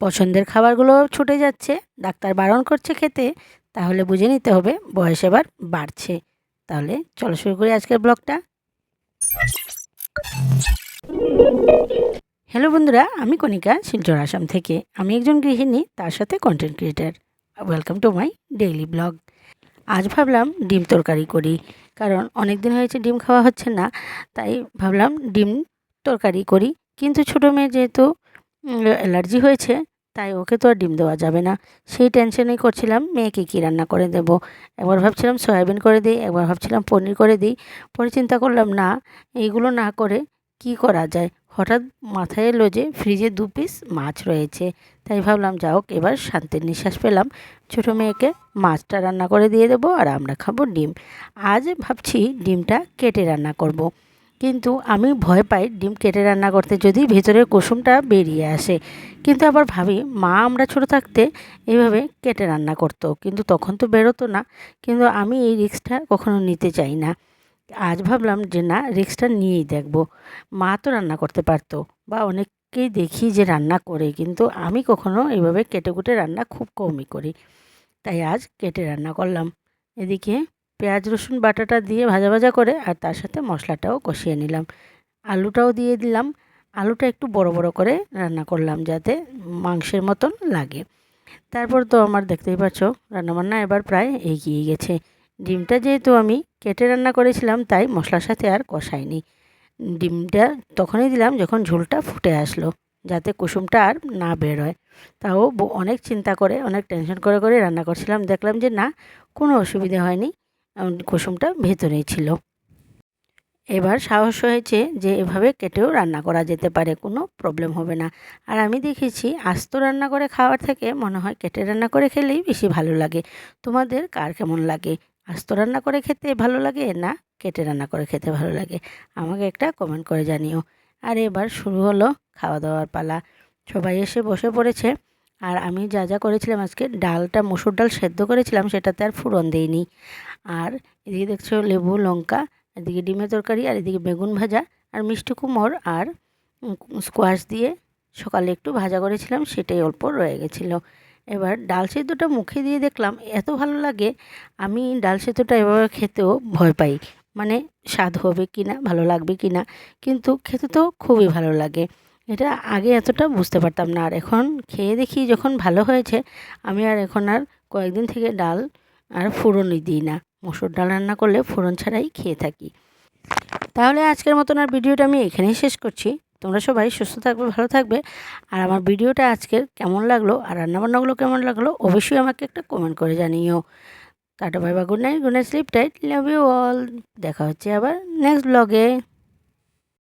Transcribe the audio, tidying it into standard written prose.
পছন্দের খাবারগুলো ছুটে যাচ্ছে, ডাক্তার বারণ করছে খেতে, তাহলে বুঝে নিতে হবে বয়স এবার বাড়ছে। তাহলে চলো শুরু করি আজকের ব্লগটা। হ্যালো বন্ধুরা, আমি কণিকা, শিলচর আসাম থেকে। আমি একজন গৃহিণী, তার সাথে content creator. Welcome to my daily blog. আজ ভাবলাম ডিম তরকারি করি, কারণ অনেক দিন হয়েছে ডিম খাওয়া হচ্ছে না, তাই ভাবলাম ডিম তরকারি করি। কিন্তু ছোটো মেয়ে যেহেতু অ্যালার্জি হয়েছে, তাই ওকে তো আর ডিম দেওয়া যাবে না। সেই টেনশনেই করছিলাম মেয়েকে কী রান্না করে দেব। একবার ভাবছিলাম সয়াবিন করে দিই, একবার ভাবছিলাম পনির করে দিই। পরে চিন্তা করলাম না, এইগুলো না করে কি করা যায়। হঠাৎ মাথায় এলো যে ফ্রিজে 2 পিস মাছ রয়েছে, তাই ভাবলাম যা হোক, এবার শান্তির নিঃশ্বাস পেলাম। ছোটো মেয়েকে মাছটা রান্না করে দিয়ে দেবো, আর আমরা খাবো ডিম। আজ ভাবছি ডিমটা কেটে রান্না করব। কিন্তু আমি ভয় পাই ডিম কেটে রান্না করতে, যদি ভেতরের কুসুমটা বেরিয়ে আসে। কিন্তু আবার ভাবি মা আমরা ছোটো থাকতে এইভাবে কেটে রান্না করতো, কিন্তু তখন তো বেরোতো না। কিন্তু আমি এই রিস্কটা কখনো নিতে চাই না। আজ ভাবলাম যে না, রিস্কটা নিয়েই দেখব। মা তো রান্না করতে পারতো, বা অনেককেই দেখি যে রান্না করে, কিন্তু আমি কখনো এইভাবে কেটে কুটে রান্না খুব কমই করি। তাই আজ কেটে রান্না করলাম। এদিকে পেঁয়াজ রসুন বাটাটা দিয়ে ভাজা ভাজা করে, আর তার সাথে মশলাটাও কষিয়ে নিলাম। আলুটাও দিয়ে দিলাম। আলুটা একটু বড় বড় করে রান্না করলাম, যাতে মাংসের মতন লাগে। তারপর তো আমার দেখতেই পাচ্ছ রান্নাবান্না এবার প্রায় এগিয়ে গেছে। ডিমটা যেহেতু আমি কেটে রান্না করেছিলাম, তাই মশলার সাথে আর কষাইনি। ডিমটা তখনই দিলাম যখন ঝোলটা ফুটে আসলো, যাতে কুসুমটা আর না বের হয়। তাও অনেক চিন্তা করে, অনেক টেনশন করে করে রান্না করছিলাম। দেখলাম যে না, কোনো অসুবিধা হয়নি, কুসুমটা ভেতরেই ছিল। এবার সাহস হয়েছে যে এভাবে কেটেও রান্না করা যেতে পারে, কোনো প্রবলেম হবে না। আর আমি দেখেছি আস্ত রান্না করে খাওয়ার থেকে মনে হয় কেটে রান্না করে খেলেই বেশি ভালো লাগে। তোমাদের কার কেমন লাগে? আস্ত রান্না করে খেতে ভালো লাগে, না কেটে রান্না করে খেতে ভালো লাগে? আমাকে একটা কমেন্ট করে জানিও। আর এবার শুরু হলো খাওয়া দাওয়ার পালা। সবাই এসে বসে পড়েছে। আর আমি যা যা করেছিলাম আজকে, ডালটা মুসুর ডাল সেদ্ধ করেছিলাম, সেটাতে আর ফোড়ন দিইনি। আর এদিকে দেখছো লেবু লঙ্কা, এদিকে ডিমের তরকারি, আর এদিকে বেগুন ভাজা, আর মিষ্টি কুমড়, আর স্কোয়াশ দিয়ে সকালে একটু ভাজা করেছিলাম, সেটাই অল্প রয়ে গেছিলো। এবার ডাল সেদ্ধটা মুখে দিয়ে দেখলাম এত ভালো লাগে। আমি ডাল সেদ্ধটা এভাবে খেতেও ভয় পাই, মানে স্বাদ হবে কি না, ভালো লাগবে কি না, কিন্তু খেতে তো খুবই ভালো লাগে। এটা আগে এতটা বুঝতে পারতাম না, আর এখন খেয়ে দেখি যখন ভালো হয়েছে, আমি আর এখন আর কয়েকদিন থেকে ডাল আর ফোড়নই দিই না। মসুর ডাল রান্না করলে ফোড়ন ছাড়াই খেয়ে থাকি। তাহলে আজকের মতন আর ভিডিওটা আমি এখানেই শেষ করছি। তোমরা সবাই সুস্থ থাকবে, ভালো থাকবে। আর আমার ভিডিওটা আজকের কেমন লাগলো, আর রান্নাবান্নাগুলো কেমন লাগলো, অবশ্যই আমাকে একটা কমেন্ট করে জানিও। Tata bye bye, good night, sleep tight, love you all. দেখা হচ্ছে আবার নেক্সট ব্লগে।